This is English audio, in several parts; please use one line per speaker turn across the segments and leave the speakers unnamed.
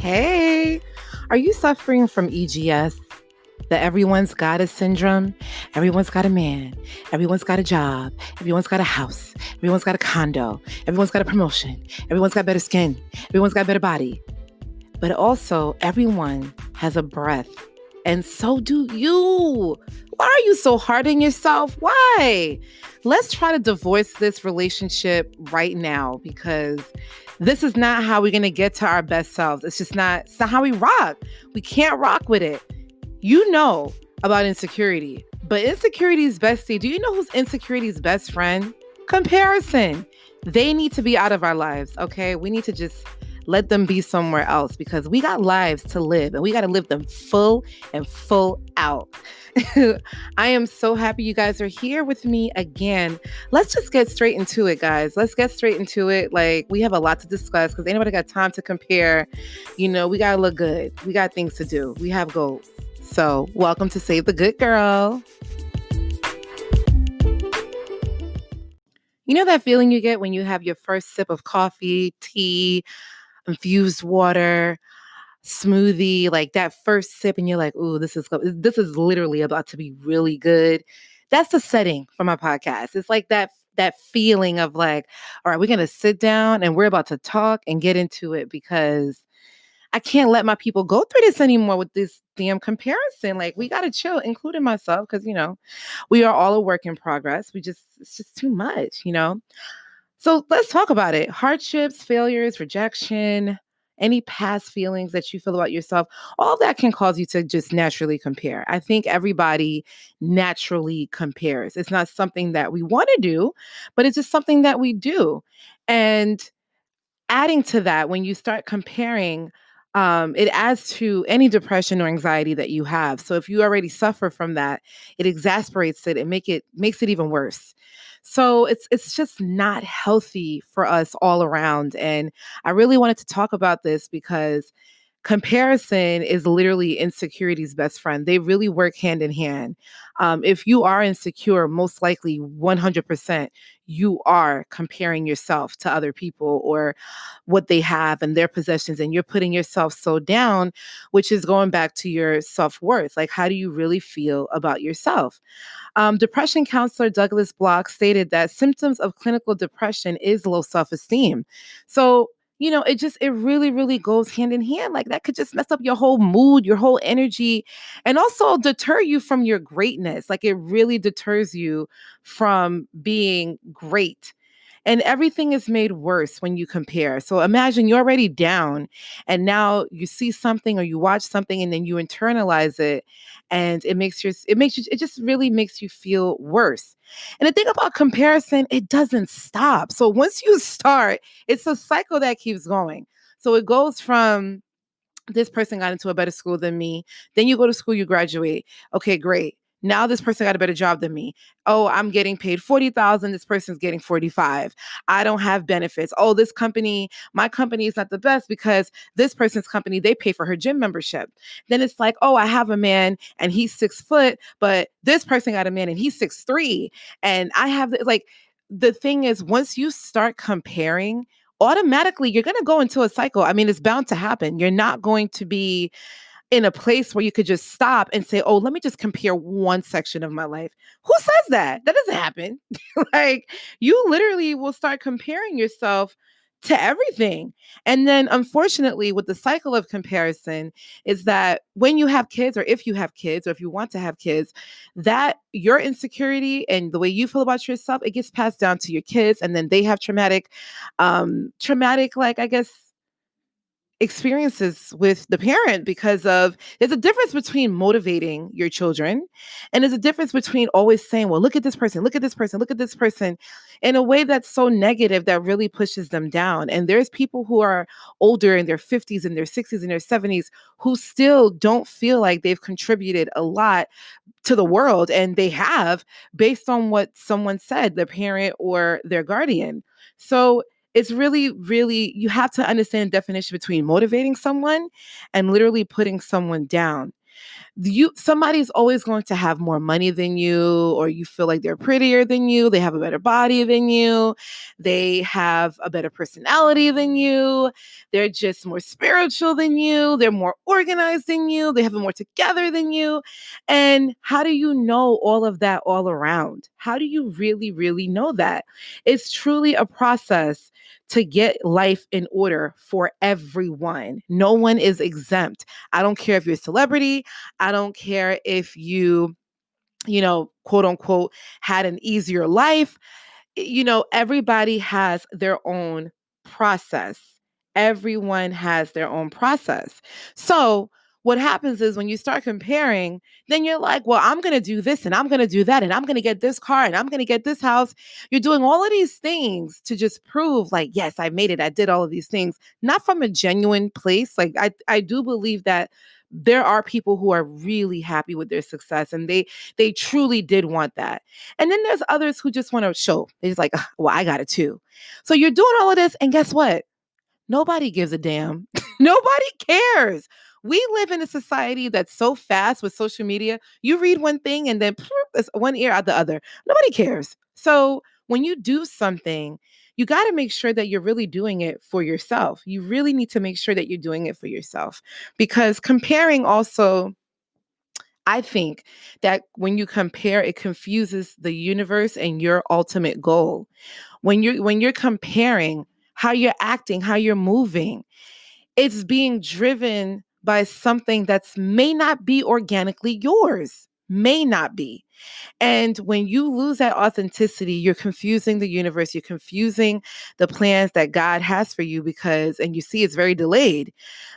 Hey, are you suffering from EGS, the everyone's got a syndrome? Everyone's got a man, everyone's got a job, everyone's got a house, everyone's got a condo, everyone's got a promotion, everyone's got better skin, everyone's got better body. But also, everyone has a breath, and so do you. Why are you so hard on yourself? Why? Let's try to divorce this relationship right now because this is not how we're going to get to our best selves. It's not how we rock. We can't rock with it. You know about insecurity, but insecurity's bestie. Do you know who's insecurity's best friend? Comparison. They need to be out of our lives, okay? We need to just let them be somewhere else because we got lives to live and we got to live them full and full out. I am so happy you guys are here with me again. Let's just get straight into it, guys. Let's get straight into it. Like, we have a lot to discuss because anybody got time to compare. You know, we got to look good. We got things to do. We have goals. So welcome to Save the Good Girl. You know that feeling you get when you have your first sip of coffee, tea, infused water, smoothie, like that first sip, and you're like, "Ooh, this is literally about to be really good." That's the setting for my podcast. It's like that feeling of like, all right, we're gonna sit down and we're about to talk and get into it because I can't let my people go through this anymore with this damn comparison. Like, we gotta chill, including myself, because we are all a work in progress. It's just too much. So let's talk about it. Hardships, failures, rejection, any past feelings that you feel about yourself, all that can cause you to just naturally compare. I think everybody naturally compares. It's not something that we want to do, but it's just something that we do. And adding to that, when you start comparing, it adds to any depression or anxiety that you have. So if you already suffer from that, it exasperates it and makes it even worse. So it's just not healthy for us all around. And I really wanted to talk about this because comparison is literally insecurity's best friend. They really work hand in hand. If you are insecure, most likely 100%, you are comparing yourself to other people or what they have and their possessions, and you're putting yourself so down, which is going back to your self-worth. Like, how do you really feel about yourself? Depression counselor Douglas Block stated that symptoms of clinical depression is low self-esteem. So, it really, really goes hand in hand. Like, that could just mess up your whole mood, your whole energy, and also deter you from your greatness. Like, it really deters you from being great. And everything is made worse when you compare. So imagine you're already down and now you see something or you watch something and then you internalize it and it just really makes you feel worse. And the thing about comparison, it doesn't stop. So once you start, it's a cycle that keeps going. So it goes from this person got into a better school than me. Then you go to school, you graduate. Okay, great. Now this person got a better job than me. Oh, I'm getting paid 40,000. This person's getting 45. I don't have benefits. Oh, my company is not the best because this person's company, they pay for her gym membership. Then it's like, oh, I have a man and he's 6 foot, but this person got a man and he's 6'3". And I have like the thing is, once you start comparing, automatically you're going to go into a cycle. I mean, it's bound to happen. You're not going to be in a place where you could just stop and say, oh, let me just compare one section of my life. Who says that? That doesn't happen. Like, you literally will start comparing yourself to everything. And then unfortunately, with the cycle of comparison is that when you have kids, or if you have kids, or if you want to have kids, that your insecurity and the way you feel about yourself, it gets passed down to your kids. And then they have traumatic, like, I guess, experiences with the parent because of there's a difference between motivating your children and there's a difference between always saying, well, look at this person, look at this person, look at this person, in a way that's so negative that really pushes them down. And there's people who are older in their 50s and their 60s and their 70s who still don't feel like they've contributed a lot to the world, and they have, based on what someone said, their parent or their guardian. So it's really, really, you have to understand the definition between motivating someone and literally putting someone down. Somebody's always going to have more money than you, or you feel like they're prettier than you, they have a better body than you, they have a better personality than you, they're just more spiritual than you, they're more organized than you, they have it more together than you. And how do you know all of that all around? How do you really know that? It's truly a process to get life in order for everyone. No one is exempt. I don't care if you're a celebrity. I don't care if quote unquote, had an easier life. Everybody has their own process. Everyone has their own process. So, what happens is when you start comparing, then you're like, well, I'm going to do this and I'm going to do that and I'm going to get this car and I'm going to get this house. You're doing all of these things to just prove, like, yes, I made it. I did all of these things, not from a genuine place. Like, I do believe that there are people who are really happy with their success and they truly did want that. And then there's others who just want to show. They're just like, well, I got it too. So you're doing all of this, and guess what? Nobody gives a damn. Nobody cares. We live in a society that's so fast with social media. You read one thing and then it's one ear out the other. Nobody cares. So when you do something, you got to make sure that you're really doing it for yourself. You really need to make sure that you're doing it for yourself, because comparing also, I think that when you compare, it confuses the universe and your ultimate goal. When you're comparing how you're acting, how you're moving, it's being driven by something that's may not be organically yours, may not be. And when you lose that authenticity, you're confusing the universe, you're confusing the plans that God has for you, and you see it's very delayed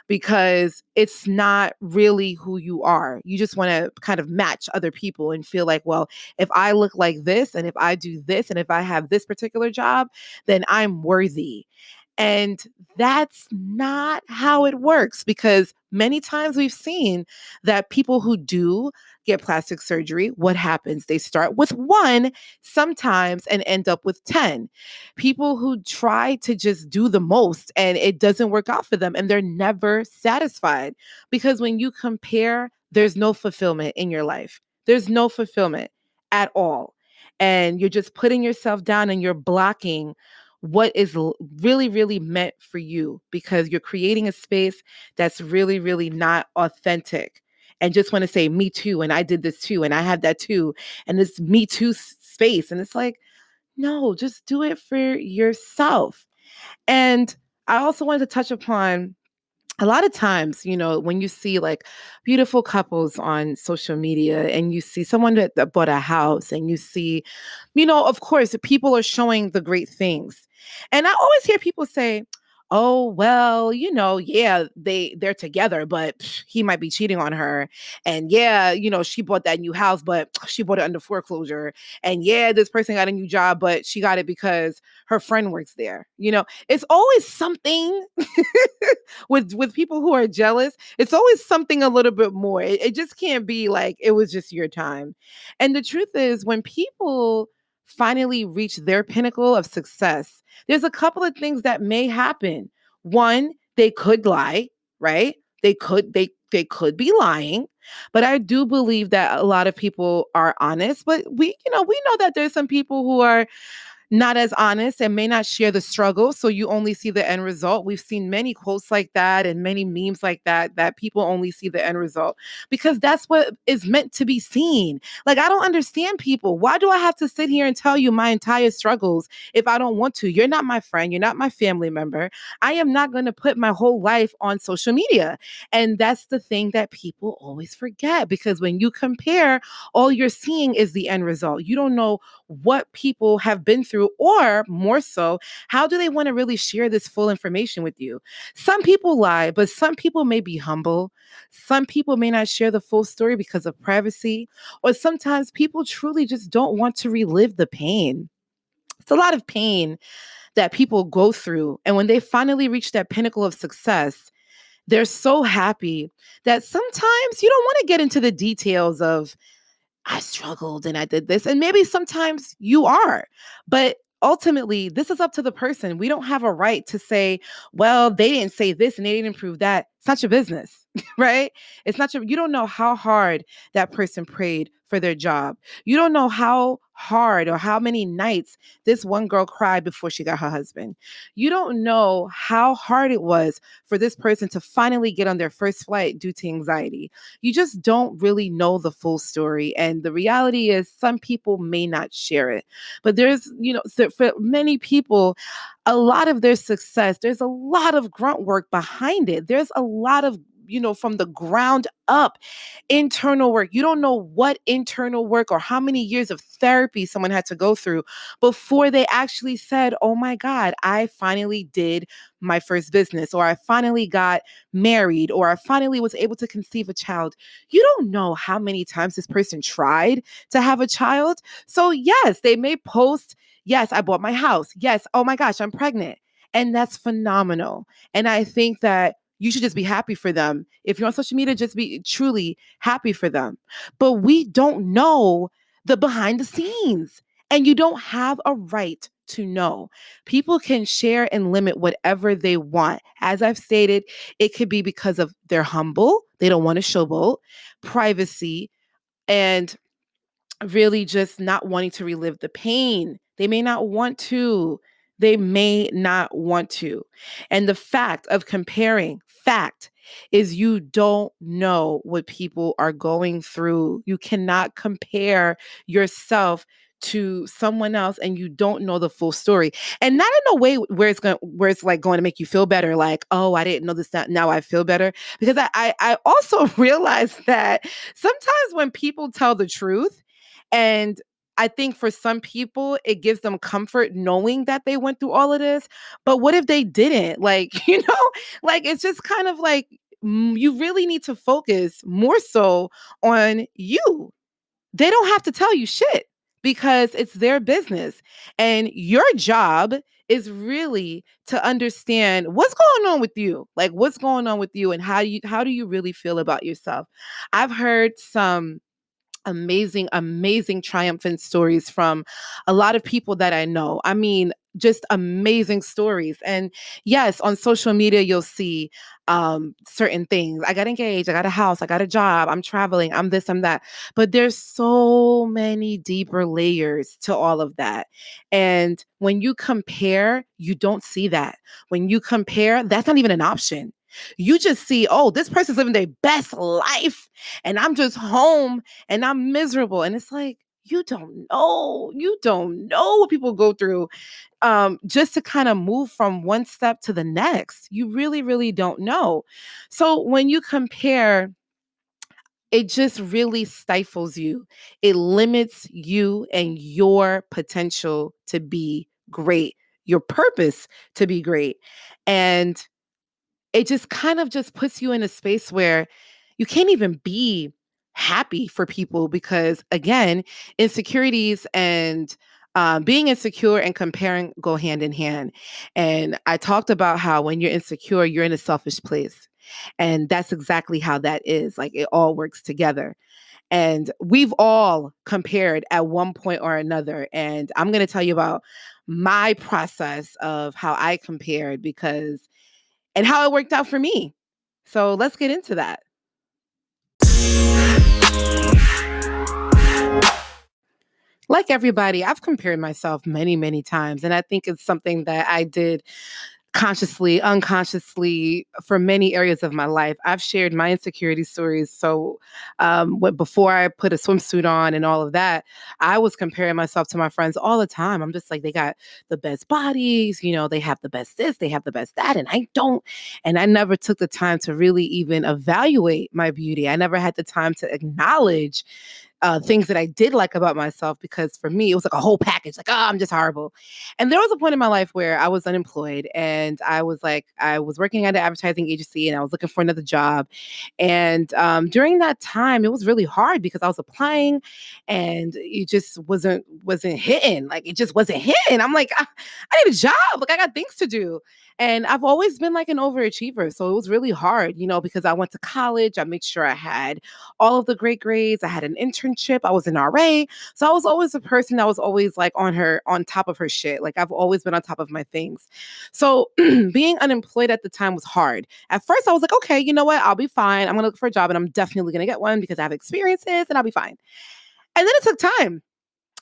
because it's not really who you are. You just want to kind of match other people and feel like, well, if I look like this and if I do this and if I have this particular job, then I'm worthy. And that's not how it works, because many times we've seen that people who do get plastic surgery, what happens? They start with one sometimes and end up with 10. People who try to just do the most and it doesn't work out for them and they're never satisfied, because when you compare, there's no fulfillment in your life. There's no fulfillment at all. And you're just putting yourself down and you're blocking what is really meant for you, because you're creating a space that's really not authentic and just want to say me too, and I did this too, and I had that too, and this me too space. And it's like, no, just do it for yourself. And I also wanted to touch upon, a lot of times, when you see like beautiful couples on social media and you see someone that bought a house and you see, of course, people are showing the great things. And I always hear people say, oh, well, yeah, they're together, but he might be cheating on her. And yeah, she bought that new house, but she bought it under foreclosure. And yeah, this person got a new job, but she got it because her friend works there. It's always something with people who are jealous. It's always something a little bit more. It just can't be like it was just your time. And the truth is, when people finally reach their pinnacle of success, there's a couple of things that may happen. One, they could lie, right? They could be lying, but I do believe that a lot of people are honest. But we know that there's some people who are not as honest and may not share the struggle. So you only see the end result. We've seen many quotes like that and many memes like that people only see the end result because that's what is meant to be seen. Like, I don't understand people. Why do I have to sit here and tell you my entire struggles if I don't want to? You're not my friend. You're not my family member. I am not going to put my whole life on social media. And that's the thing that people always forget, because when you compare, all you're seeing is the end result. You don't know what people have been through, or more so, how do they want to really share this full information with you? Some people lie, but some people may be humble. Some people may not share the full story because of privacy, or sometimes people truly just don't want to relive the pain. It's a lot of pain that people go through. And when they finally reach that pinnacle of success, they're so happy that sometimes you don't want to get into the details of, I struggled and I did this. And maybe sometimes you are, but ultimately, this is up to the person. We don't have a right to say, well, they didn't say this and they didn't prove that. It's not your business, right? It's not you don't know how hard that person prayed for their job. You don't know how hard or how many nights this one girl cried before she got her husband. You don't know how hard it was for this person to finally get on their first flight due to anxiety. You just don't really know the full story. And the reality is, some people may not share it. But there's, for many people, a lot of their success, there's a lot of grunt work behind it. There's a lot of, from the ground up internal work. You don't know what internal work or how many years of therapy someone had to go through before they actually said, oh my God, I finally did my first business, or I finally got married, or I finally was able to conceive a child. You don't know how many times this person tried to have a child. So yes, they may post, yes, I bought my house. Yes, oh my gosh, I'm pregnant. And that's phenomenal. And I think that you should just be happy for them. If you're on social media, just be truly happy for them. But we don't know the behind the scenes, and you don't have a right to know. People can share and limit whatever they want. As I've stated, it could be because of they're humble, they don't want to showboat, privacy, and really just not wanting to relive the pain. They may not want to. They may not want to. And the fact of comparing, fact is, you don't know what people are going through. You cannot compare yourself to someone else, and you don't know the full story. And not in a way where it's like going to make you feel better, like, oh, I didn't know this, now I feel better. Because I also realized that sometimes when people tell the truth, and I think for some people, it gives them comfort knowing that they went through all of this. But what if they didn't? Like, like, it's just kind of like, you really need to focus more so on you. They don't have to tell you shit, because it's their business. And your job is really to understand what's going on with you. Like, what's going on with you, and how do you really feel about yourself? I've heard some amazing triumphant stories from a lot of people that I know. I mean, just amazing stories. And yes, on social media, you'll see certain things. I got engaged, I got a house, I got a job, I'm traveling, I'm this, I'm that. But there's so many deeper layers to all of that. And when you compare, you don't see that. When you compare, that's not even an option. You just see, oh, this person's living their best life, and I'm just home and I'm miserable. And it's like, you don't know. You don't know what people go through just to kind of move from one step to the next. You really, really don't know. So when you compare, it just really stifles you. It limits you and your potential to be great, your purpose to be great. And it just kind of just puts you in a space where you can't even be happy for people, because again, insecurities and being insecure and comparing go hand in hand. And I talked about how when you're insecure, you're in a selfish place. And that's exactly how that is. Like, it all works together. And we've all compared at one point or another. And I'm going to tell you about my process of how I compared, because and how it worked out for me. So let's get into that. Like everybody, I've compared myself many, many times. And I think it's something that I did consciously, unconsciously, for many areas of my life. I've shared my insecurity stories. So before I put a swimsuit on and all of that, I was comparing myself to my friends all the time. I'm just like, they got the best bodies, they have the best this, they have the best that, and I don't. And I never took the time to really even evaluate my beauty. I never had the time to acknowledge things that I did like about myself, because for me, it was like a whole package, like, oh, I'm just horrible. And there was a point in my life where I was unemployed, and I was working at an advertising agency, and I was looking for another job. And during that time, it was really hard because I was applying and it just wasn't hitting. Like, it just wasn't hitting. I'm like, I need a job. Like, I got things to do. And I've always been like an overachiever. So it was really hard, because I went to college. I made sure I had all of the great grades. I had an internship internship. I was an RA. So I was always a person that was always like on top of her shit. Like I've always been on top of my things. So being unemployed at the time was hard. At first I was like, okay, you know what? I'll be fine. I'm going to look for a job and I'm definitely going to get one because I have experiences and I'll be fine. And then it took time.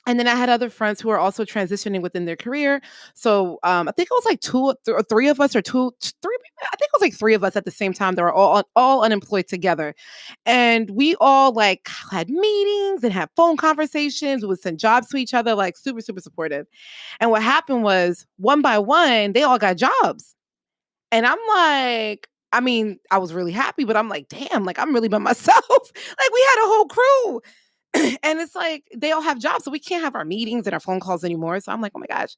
And then I had other friends who were also transitioning within their career. So I think it was like or three of us, or three. I think it was like three of us at the same time that were all unemployed together, and we all like had meetings and had phone conversations. We would send jobs to each other, like super super supportive. And what happened was one by one, they all got jobs, and I'm like. I mean, I was really happy, but I'm like, damn, like I'm really by myself. Like we had a whole crew. And it's like they all have jobs, so we can't have our meetings and our phone calls anymore. So I'm like, oh my gosh.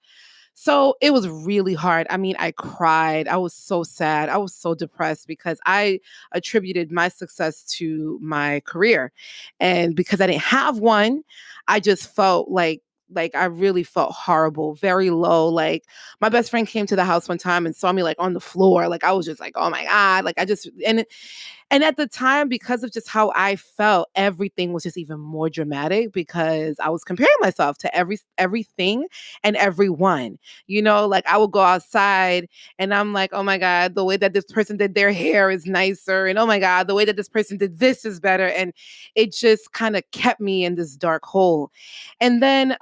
So it was really hard. I mean, I cried. I was so sad. I was so depressed because I attributed my success to my career. And because I didn't have one, I just felt like I really felt horrible, very low. Like my best friend came to the house one time and saw me like on the floor. Like I was just like, oh my God. Like I just and at the time, because of just how I felt, everything was just even more dramatic because I was comparing myself to everything and everyone. You know, like I would go outside and I'm like, oh my God, the way that this person did their hair is nicer. And oh my God, the way that this person did this is better. And it just kind of kept me in this dark hole. And then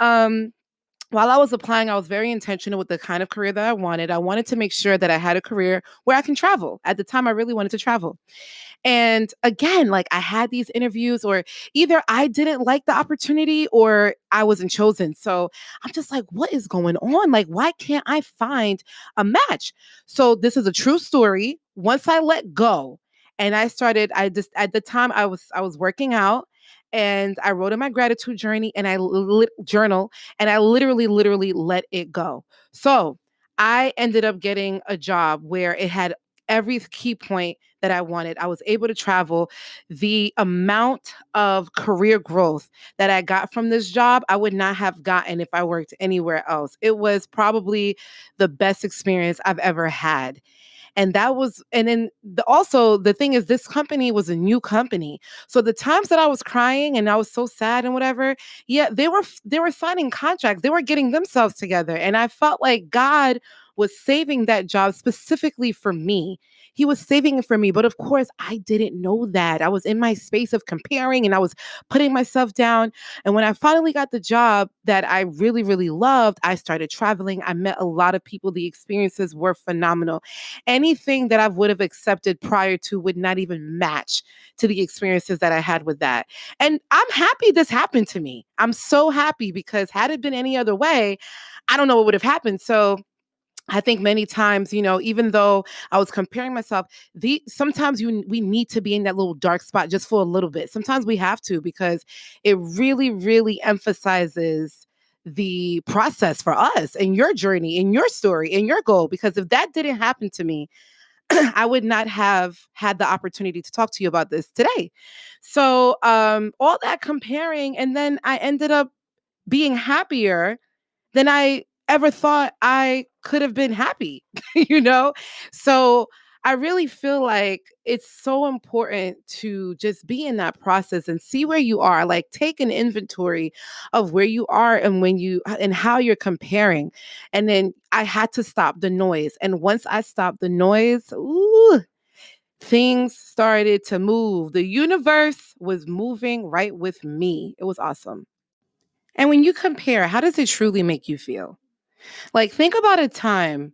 while I was applying, I was very intentional with the kind of career that I wanted. I wanted to make sure that I had a career where I can travel. At the time, I really wanted to travel. And again, like I had these interviews, or either I didn't like the opportunity or I wasn't chosen. So I'm just like, what is going on? Like, why can't I find a match? So this is a true story. Once I let go and I just at the time I was working out and I wrote in my gratitude journey and journal and I literally let it go. So I ended up getting a job where it had every key point that I wanted. I was able to travel. The amount of career growth that I got from this job, I would not have gotten if I worked anywhere else. It was probably the best experience I've ever had. And that was, and then also the thing is, this company was a new company. So the times that I was crying and I was so sad and whatever, yeah, they were signing contracts. They were getting themselves together. And I felt like God was saving that job specifically for me. He was saving it for me. But of course, I didn't know that. I was in my space of comparing and I was putting myself down. And when I finally got the job that I really, really loved, I started traveling. I met a lot of people. The experiences were phenomenal. Anything that I would have accepted prior to would not even match to the experiences that I had with that. And I'm happy this happened to me. I'm so happy because had it been any other way, I don't know what would have happened. So I think many times, even though I was comparing myself, sometimes we need to be in that little dark spot just for a little bit. Sometimes we have to because it really, really emphasizes the process for us and your journey and your story and your goal. Because if that didn't happen to me, I would not have had the opportunity to talk to you about this today. So all that comparing, and then I ended up being happier than I ever thought I could have been happy, you know? So I really feel like it's so important to just be in that process and see where you are. Like take an inventory of where you are and and how you're comparing. And then I had to stop the noise. And once I stopped the noise, ooh, things started to move. The universe was moving right with me. It was awesome. And when you compare, how does it truly make you feel? Like, think about a time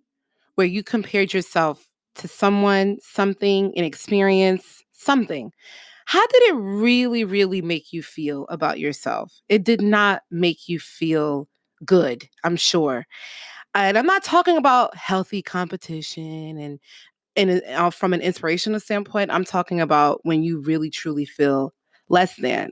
where you compared yourself to someone, something, an experience, something. How did it really, really make you feel about yourself? It did not make you feel good, I'm sure. And I'm not talking about healthy competition and from an inspirational standpoint. I'm talking about when you really, truly feel less than.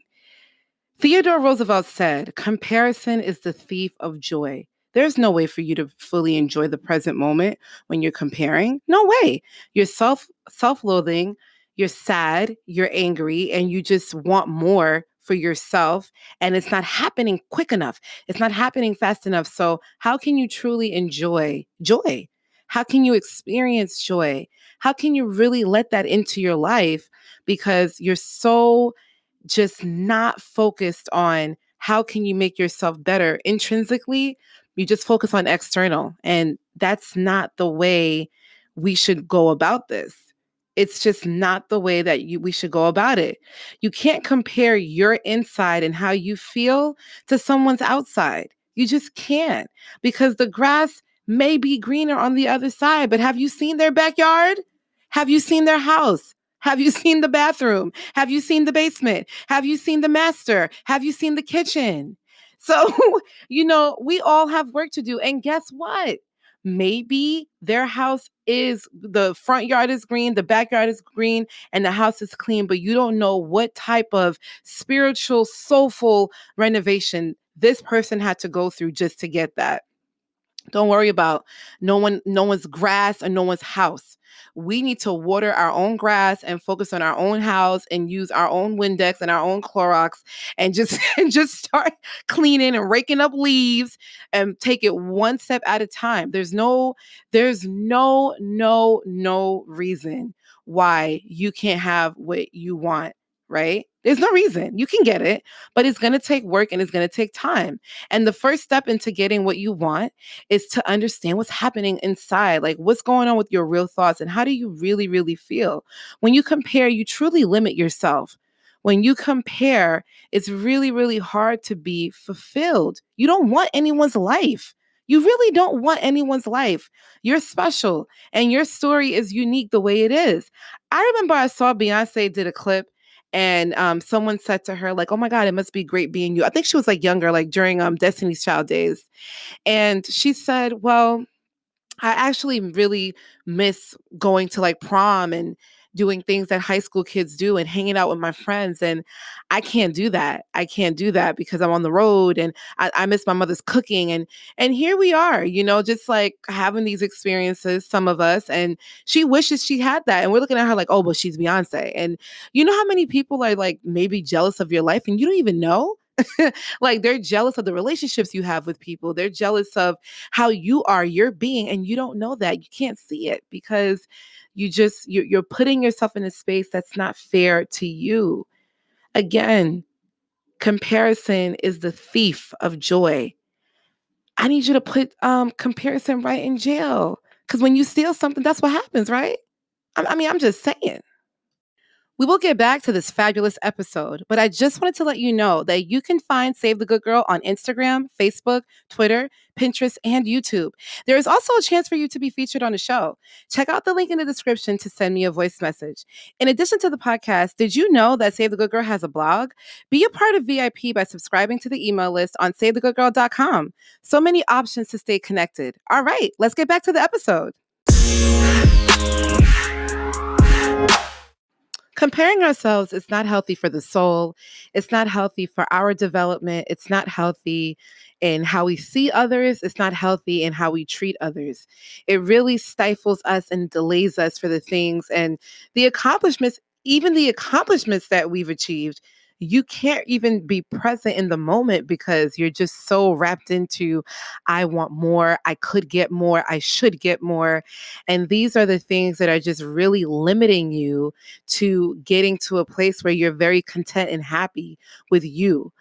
Theodore Roosevelt said, comparison is the thief of joy. There's no way for you to fully enjoy the present moment when you're comparing. No way. You're self-loathing, you're sad, you're angry, and you just want more for yourself. And it's not happening quick enough. It's not happening fast enough. So how can you truly enjoy joy? How can you experience joy? How can you really let that into your life? Because you're so just not focused on how can you make yourself better intrinsically. You just focus on external. And that's not the way we should go about this. It's just not the way that we should go about it. You can't compare your inside and how you feel to someone's outside. You just can't, because the grass may be greener on the other side, but have you seen their backyard? Have you seen their house? Have you seen the bathroom? Have you seen the basement? Have you seen the master? Have you seen the kitchen? So, we all have work to do. And guess what? Maybe their house is, the front yard is green, the backyard is green, and the house is clean, but you don't know what type of spiritual, soulful renovation this person had to go through just to get that. Don't worry about no one's grass or no one's house. We need to water our own grass and focus on our own house and use our own Windex and our own Clorox and just and just start cleaning and raking up leaves and take it one step at a time. There's no reason why you can't have what you want, right? There's no reason. You can get it, but it's going to take work and it's going to take time. And the first step into getting what you want is to understand what's happening inside, like what's going on with your real thoughts and how do you really, really feel. When you compare, you truly limit yourself. When you compare, it's really, really hard to be fulfilled. You don't want anyone's life. You really don't want anyone's life. You're special and your story is unique the way it is. I remember I saw Beyonce did a clip and someone said to her, like, oh my God, it must be great being you. I think she was like younger, like during Destiny's Child days. And she said, well, I actually really miss going to like prom and doing things that high school kids do and hanging out with my friends. And I can't do that. I can't do that because I'm on the road and I miss my mother's cooking. And here we are, just like having these experiences, some of us. And she wishes she had that. And we're looking at her like, oh, but she's Beyonce. And you know how many people are like maybe jealous of your life and you don't even know? Like they're jealous of the relationships you have with people. They're jealous of how you are, your being, and you don't know that. You can't see it because you're putting yourself in a space that's not fair to you. Again, comparison is the thief of joy. I need you to put comparison right in jail. Because when you steal something, that's what happens, right? I mean, I'm just saying. We will get back to this fabulous episode, but I just wanted to let you know that you can find Save the Good Girl on Instagram, Facebook, Twitter, Pinterest, and YouTube. There is also a chance for you to be featured on the show. Check out the link in the description to send me a voice message. In addition to the podcast, did you know that Save the Good Girl has a blog? Be a part of VIP by subscribing to the email list on SaveTheGoodGirl.com. So many options to stay connected. All right, let's get back to the episode. Comparing ourselves is not healthy for the soul. It's not healthy for our development. It's not healthy in how we see others. It's not healthy in how we treat others. It really stifles us and delays us for the things and the accomplishments, even the accomplishments that we've achieved. You can't even be present in the moment because you're just so wrapped into, I want more, I could get more, I should get more. And these are the things that are just really limiting you to getting to a place where you're very content and happy with you.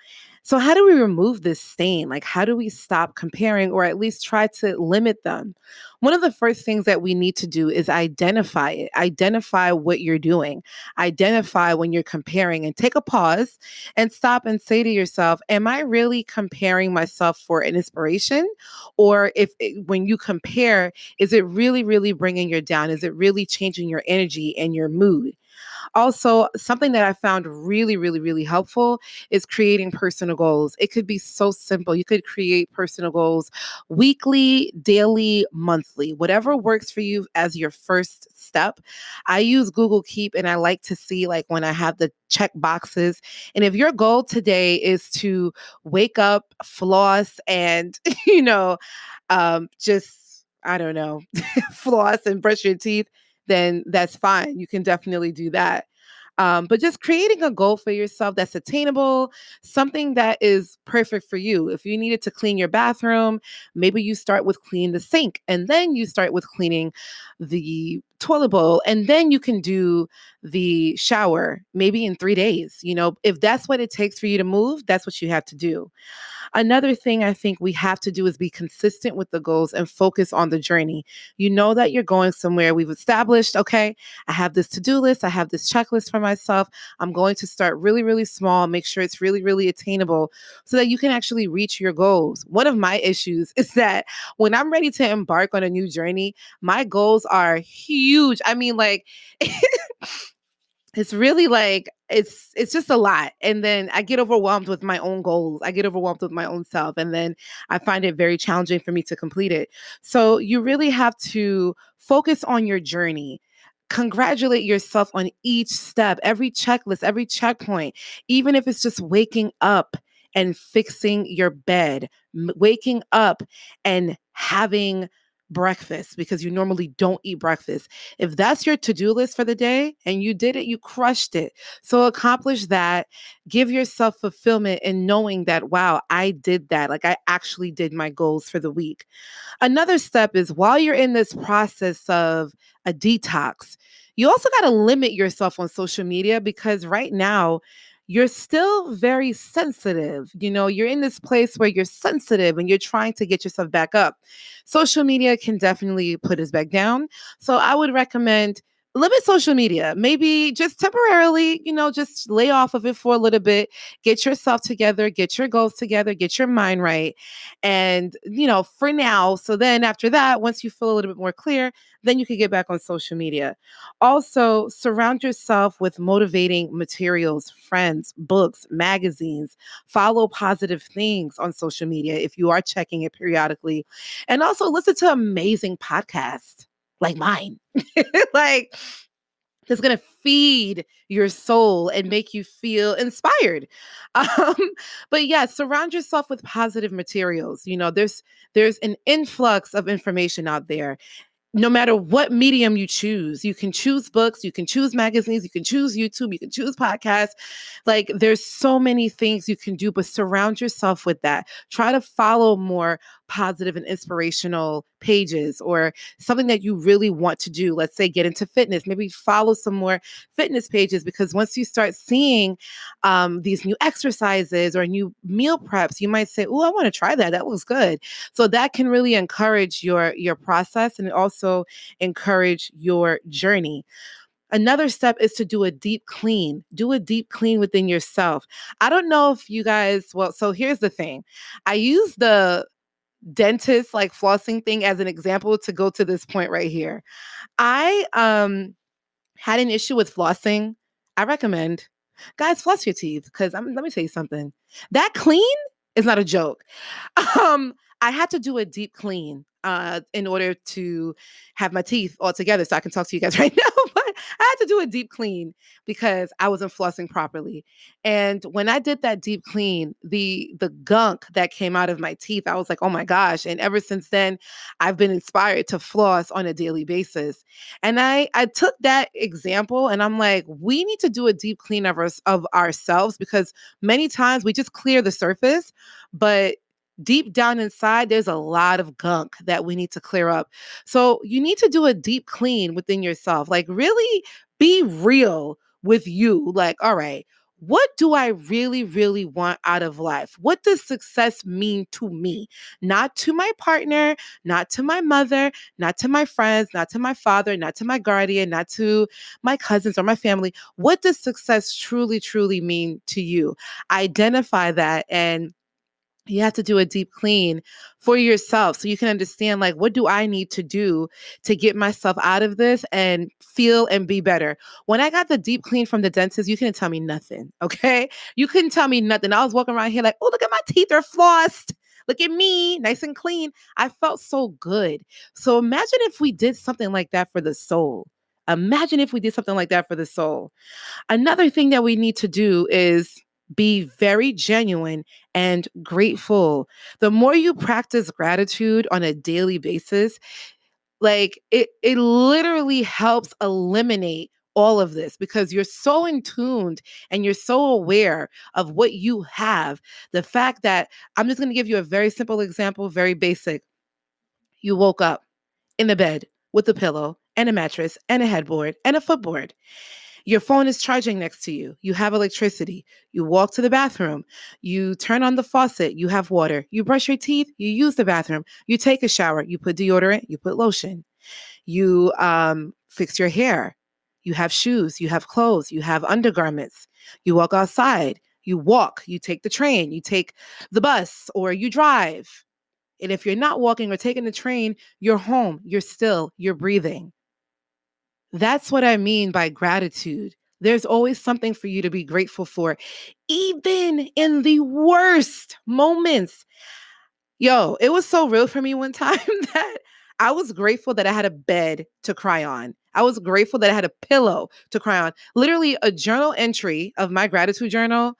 So how do we remove this stain? Like, how do we stop comparing or at least try to limit them? One of the first things that we need to do is identify it. Identify what you're doing. Identify when you're comparing and take a pause and stop and say to yourself, am I really comparing myself for an inspiration? Or when you compare, is it really, really bringing you down? Is it really changing your energy and your mood? Also, something that I found really, really, really helpful is creating personal goals. It could be so simple. You could create personal goals weekly, daily, monthly, whatever works for you as your first step. I use Google Keep and I like to see like when I have the check boxes. And if your goal today is to wake up, floss, and, just, I don't know, floss and brush your teeth, then that's fine. You can definitely do that. But just creating a goal for yourself that's attainable, something that is perfect for you. If you needed to clean your bathroom, maybe you start with cleaning the sink, and then you start with cleaning the toilet bowl, and then you can do the shower maybe in 3 days. If that's what it takes for you to move, that's what you have to do. Another thing I think we have to do is be consistent with the goals and focus on the journey. You know that you're going somewhere. We've established, okay, I have this to-do list. I have this checklist for myself. I'm going to start really, really small, make sure it's really, really attainable so that you can actually reach your goals. One of my issues is that when I'm ready to embark on a new journey, my goals are huge. I mean, like, it's really like it's just a lot, and then I get overwhelmed with my own goals. I get overwhelmed with my own self, and then I find it very challenging for me to complete it. So you really have to focus on your journey. Congratulate yourself on each step, every checklist, every checkpoint, even if it's just waking up and fixing your bed, waking up and having breakfast because you normally don't eat breakfast. If that's your to-do list for the day and you did it, you crushed it. So accomplish that. Give yourself fulfillment in knowing that, wow, I did that. Like I actually did my goals for the week. Another step is while you're in this process of a detox, you also got to limit yourself on social media because right now, you're still very sensitive. You're in this place where you're sensitive and you're trying to get yourself back up. Social media can definitely put us back down. So I would recommend limit social media, maybe just temporarily, just lay off of it for a little bit, get yourself together, get your goals together, get your mind right. And, for now, so then after that, once you feel a little bit more clear, then you can get back on social media. Also, surround yourself with motivating materials, friends, books, magazines. Follow positive things on social media if you are checking it periodically. And also listen to amazing podcasts like mine. Like, that's going to feed your soul and make you feel inspired. Um, but yeah, surround yourself with positive materials. There's an influx of information out there no matter what medium you choose. You can choose books, you can choose magazines, you can choose YouTube, you can choose podcasts. Like there's so many things you can do, but surround yourself with that. Try to follow more positive and inspirational pages or something that you really want to do. Let's say get into fitness. Maybe follow some more fitness pages because once you start seeing these new exercises or new meal preps, you might say, "Oh, I want to try that. That looks good." So that can really encourage your process and also encourage your journey. Another step is to do a deep clean. Do a deep clean within yourself. I don't know if you guys, well, so here's the thing. I use the dentist like flossing thing as an example to go to this point right here. I had an issue with flossing. I recommend guys floss your teeth because let me tell you something. That clean is not a joke. Um, I had to do a deep clean in order to have my teeth all together so I can talk to you guys right now. But I had to do a deep clean because I wasn't flossing properly. And when I did that deep clean, the gunk that came out of my teeth, I was like, oh my gosh. And ever since then, I've been inspired to floss on a daily basis. And I took that example and I'm like, we need to do a deep clean of ourselves because many times we just clear the surface, but deep down inside, there's a lot of gunk that we need to clear up. So you need to do a deep clean within yourself. Like really be real with you. Like, all right, what do I really, really want out of life? What does success mean to me? Not to my partner, not to my mother, not to my friends, not to my father, not to my guardian, not to my cousins or my family. What does success truly, truly mean to you? Identify that and you have to do a deep clean for yourself so you can understand like what do I need to do to get myself out of this and feel and be better. When I got the deep clean from the dentist, you couldn't tell me nothing. Okay. You couldn't tell me nothing. I was walking around here like, oh, look at my teeth are flossed. Look at me, nice and clean. I felt so good. So imagine if we did something like that for the soul. Imagine if we did something like that for the soul. Another thing that we need to do is be very genuine and grateful. The more you practice gratitude on a daily basis, like it literally helps eliminate all of this because you're so in tuned and you're so aware of what you have. The fact that I'm just going to give you a very simple example, very basic. You woke up in the bed with a pillow and a mattress and a headboard and a footboard. Your phone is charging next to you. You have electricity. You walk to the bathroom. You turn on the faucet. You have water. You brush your teeth. You use the bathroom. You take a shower. You put deodorant. You put lotion. You fix your hair. You have shoes. You have clothes. You have undergarments. You walk outside. You walk. You take the train. You take the bus or you drive. And if you're not walking or taking the train, you're home. You're still. You're breathing. That's what I mean by gratitude. There's always something for you to be grateful for, even in the worst moments. Yo, it was so real for me one time that I was grateful that I had a bed to cry on. I was grateful that I had a pillow to cry on. Literally, a journal entry of my gratitude journal,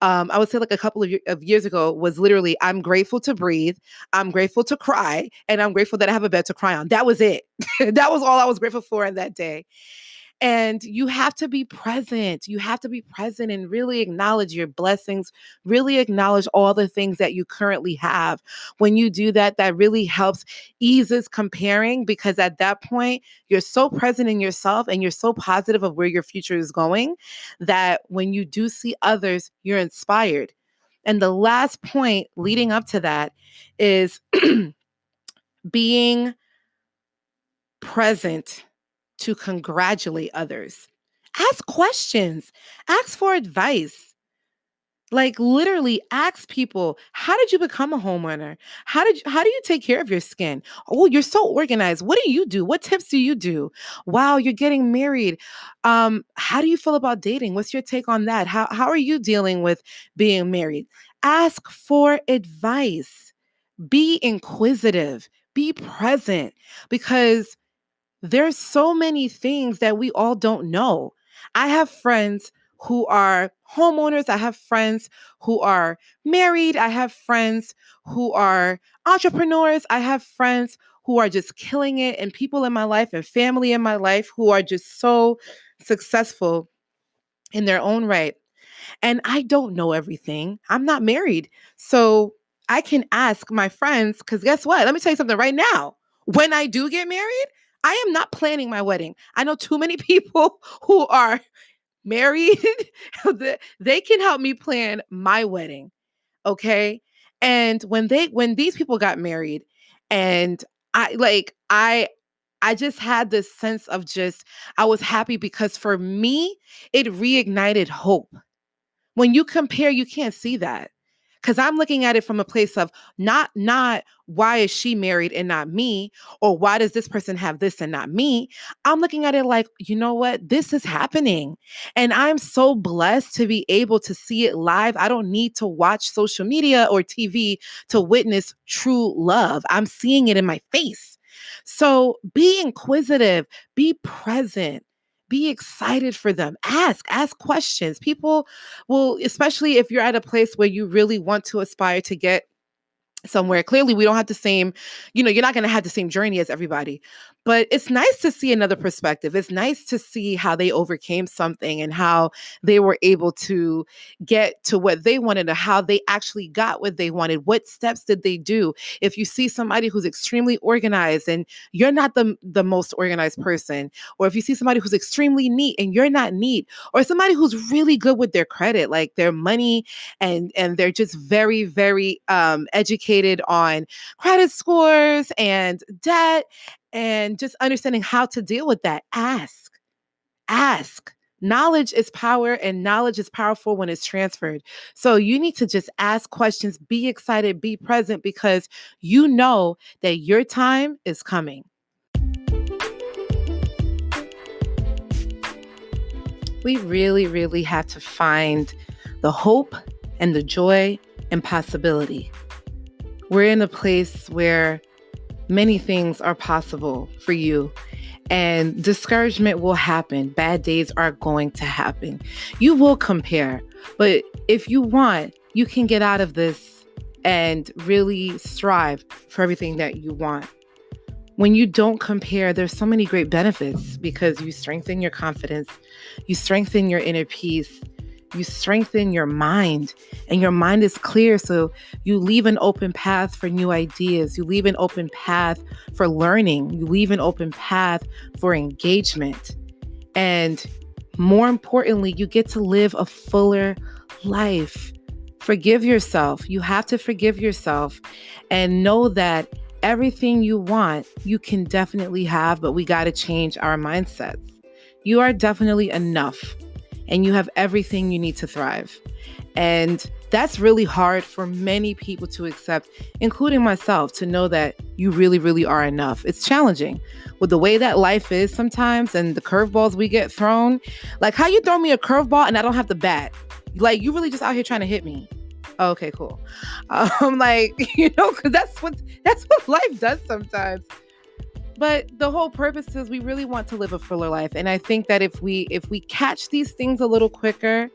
I would say like a couple of years ago, was literally, I'm grateful to breathe, I'm grateful to cry, and I'm grateful that I have a bed to cry on. That was it. That was all I was grateful for in that day. And you have to be present. You have to be present and really acknowledge your blessings, really acknowledge all the things that you currently have. When you do that, that really helps eases comparing because at that point, you're so present in yourself and you're so positive of where your future is going that when you do see others, you're inspired. And the last point leading up to that is being present to congratulate others. Ask questions, ask for advice. Like literally ask people, how did you become a homeowner? How do you take care of your skin? Oh, you're so organized. What do you do? What tips do you do? Wow, you're getting married. How do you feel about dating? What's your take on that? How are you dealing with being married? Ask for advice. Be inquisitive. Be present because there's so many things that we all don't know. I have friends who are homeowners. I have friends who are married. I have friends who are entrepreneurs. I have friends who are just killing it and people in my life and family in my life who are just so successful in their own right. And I don't know everything. I'm not married. So I can ask my friends, because guess what? Let me tell you something right now. When I do get married, I am not planning my wedding. I know too many people who are married. They can help me plan my wedding. Okay. And when these people got married and I just had this sense of just, I was happy because for me, it reignited hope. When you compare, you can't see that. Because I'm looking at it from a place of not why is she married and not me, or why does this person have this and not me? I'm looking at it like, you know what? This is happening. And I'm so blessed to be able to see it live. I don't need to watch social media or TV to witness true love. I'm seeing it in my face. So be inquisitive, be present. Be excited for them. Ask questions. People will, especially if you're at a place where you really want to aspire to get somewhere. Clearly, we don't have the same, you're not going to have the same journey as everybody. But it's nice to see another perspective. It's nice to see how they overcame something and how they were able to get to what they wanted or how they actually got what they wanted. What steps did they do? If you see somebody who's extremely organized and you're not the most organized person, or if you see somebody who's extremely neat and you're not neat, or somebody who's really good with their credit, like their money, and they're just very, very educated on credit scores and debt and just understanding how to deal with that. Ask. Knowledge is power and knowledge is powerful when it's transferred. So you need to just ask questions, be excited, be present because you know that your time is coming. We really, really have to find the hope and the joy and possibility. We're in a place where many things are possible for you, and discouragement will happen. Bad days are going to happen. You will compare, but if you want, you can get out of this and really strive for everything that you want. When you don't compare, there's so many great benefits because you strengthen your confidence, you strengthen your inner peace, you strengthen your mind, and your mind is clear. So you leave an open path for new ideas. You leave an open path for learning. You leave an open path for engagement. And more importantly, you get to live a fuller life. Forgive yourself. You have to forgive yourself and know that everything you want, you can definitely have, but we got to change our mindsets. You are definitely enough and you have everything you need to thrive. And that's really hard for many people to accept, including myself, to know that you really, really are enough. It's challenging with the way that life is sometimes and the curveballs we get thrown. Like, how you throw me a curveball and I don't have the bat? Like, you really just out here trying to hit me. Oh, okay, cool. Like, because that's what life does sometimes. But the whole purpose is we really want to live a fuller life. And I think that if we catch these things a little quicker,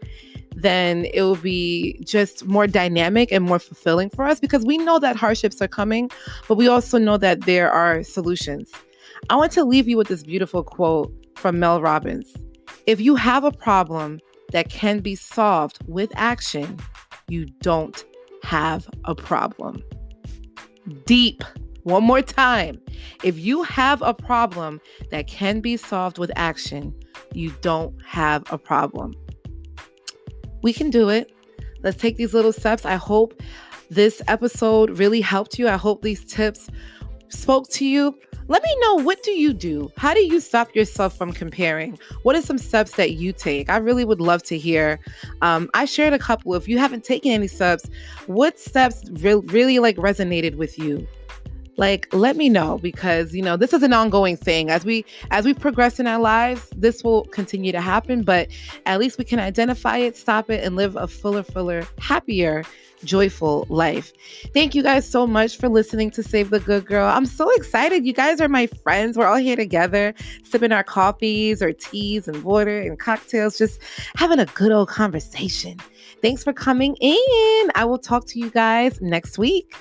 then it will be just more dynamic and more fulfilling for us because we know that hardships are coming, but we also know that there are solutions. I want to leave you with this beautiful quote from Mel Robbins. If you have a problem that can be solved with action, you don't have a problem. Deep. One more time. If you have a problem that can be solved with action, you don't have a problem. We can do it. Let's take these little steps. I hope this episode really helped you. I hope these tips spoke to you. Let me know, what do you do? How do you stop yourself from comparing? What are some steps that you take? I really would love to hear. I shared a couple. If you haven't taken any steps, what steps really like resonated with you? Like, let me know, because, this is an ongoing thing. As we progress in our lives, this will continue to happen, but at least we can identify it, stop it, and live a fuller, happier, joyful life. Thank you guys so much for listening to Save the Good Girl. I'm so excited. You guys are my friends. We're all here together, sipping our coffees or teas and water and cocktails, just having a good old conversation. Thanks for coming in. I will talk to you guys next week.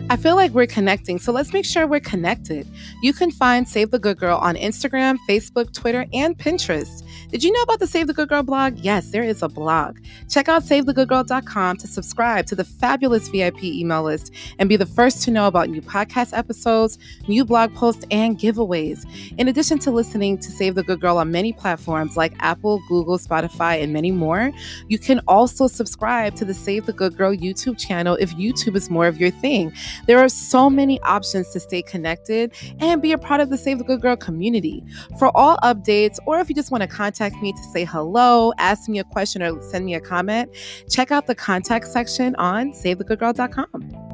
I feel like we're connecting, so let's make sure we're connected. You can find Save the Good Girl on Instagram, Facebook, Twitter, and Pinterest. Did you know about the Save the Good Girl blog? Yes, there is a blog. Check out SaveTheGoodGirl.com to subscribe to the fabulous VIP email list and be the first to know about new podcast episodes, new blog posts, and giveaways. In addition to listening to Save the Good Girl on many platforms like Apple, Google, Spotify, and many more, you can also subscribe to the Save the Good Girl YouTube channel if YouTube is more of your thing. There are so many options to stay connected and be a part of the Save the Good Girl community. For all updates, or if you just want to contact me to say hello, ask me a question, or send me a comment, check out the contact section on SaveTheGoodGirl.com.